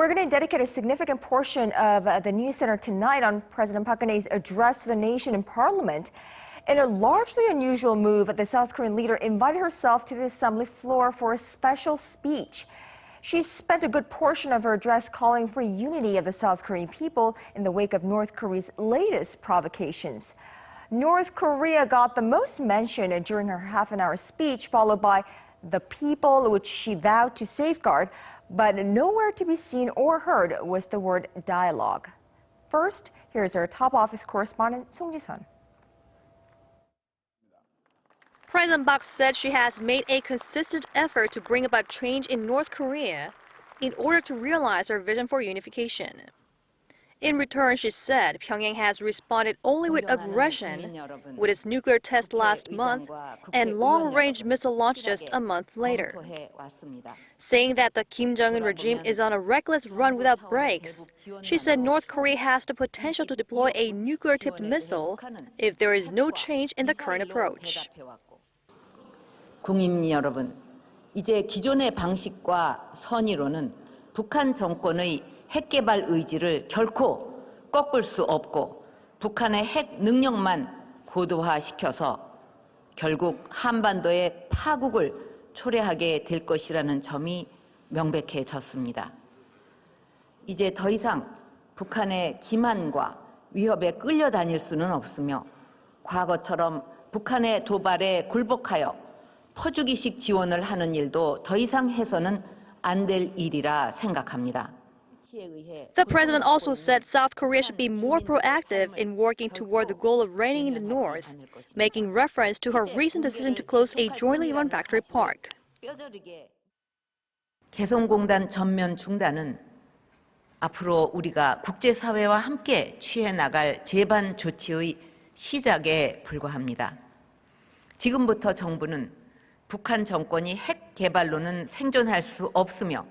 We're going to dedicate a significant portion of the Newscenter tonight on President Park Geun-hye's address to the nation in Parliament. In a largely unusual move, the South Korean leader invited herself to the assembly floor for a special speech. She spent a good portion of her address calling for unity of the South Korean people in the wake of North Korea's latest provocations. North Korea got the most mention during her half-an-hour speech, followed by the people, which she vowed to safeguard, but nowhere to be seen or heard was the word dialogue. First, here's our top office correspondent, Song Ji-sun. President Park said she has made a consistent effort to bring about change in North Korea in order to realize her vision for unification. In return, she said Pyongyang has responded only with aggression with its nuclear test last month and long-range missile launch just a month later. Saying that the Kim Jong-un regime is on a reckless run without brakes, she said North Korea has the potential to deploy a nuclear-tipped missile if there is no change in the current approach. 국민 여러분, 이제 기존의 방식과 선의로는 북한 정권의 핵 개발 의지를 결코 꺾을 수 없고 북한의 핵 능력만 고도화시켜서 결국 한반도의 파국을 초래하게 될 것이라는 점이 명백해졌습니다. 이제 더 이상 북한의 기만과 위협에 끌려다닐 수는 없으며 과거처럼 북한의 도발에 굴복하여 퍼주기식 지원을 하는 일도 더 이상 해서는 안 될 일이라 생각합니다. The president also said South Korea should be more proactive in working toward the goal of reigning in the north, making reference to her recent decision to close a jointly run factory park. 개성공단 전면 중단은 앞으로 우리가 국제사회와 함께 취해 나갈 재반 조치의 시작에 불과합니다. 지금부터 정부는 북한 정권이 핵 개발로는 생존할 수 없으며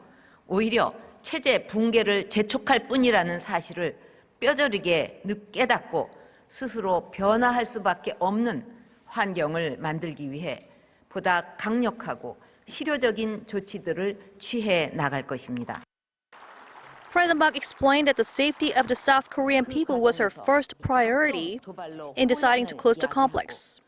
오히려 체제 붕괴를 재촉할 뿐이라는 사실을 뼈저리게 깨닫고 스스로 변화할 수밖에 없는 환경을 만들기 위해 보다 강력하고 실효적인 조치들을 취해 나갈 것입니다. President Park explained that the safety of the South Korean people was her first priority in deciding to close the complex.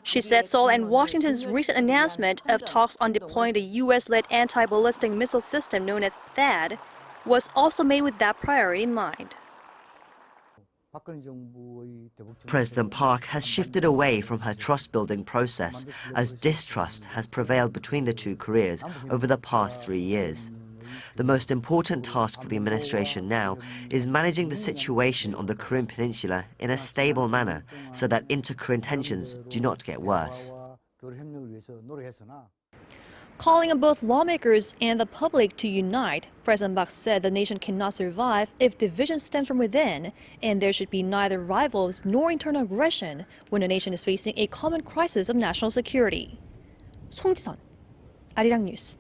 She said Seoul and Washington's recent announcement of talks on deploying the U.S.-led anti-ballistic missile system known as THAAD was also made with that priority in mind. President Park has shifted away from her trust-building process as distrust has prevailed between the two Koreas over the past 3 years. The most important task for the administration now is managing the situation on the Korean Peninsula in a stable manner so that inter-Korean tensions do not get worse. Calling on both lawmakers and the public to unite, President Park said the nation cannot survive if division stems from within, and there should be neither rivals nor internal aggression when the nation is facing a common crisis of national security. Song Ji-sun, Arirang News.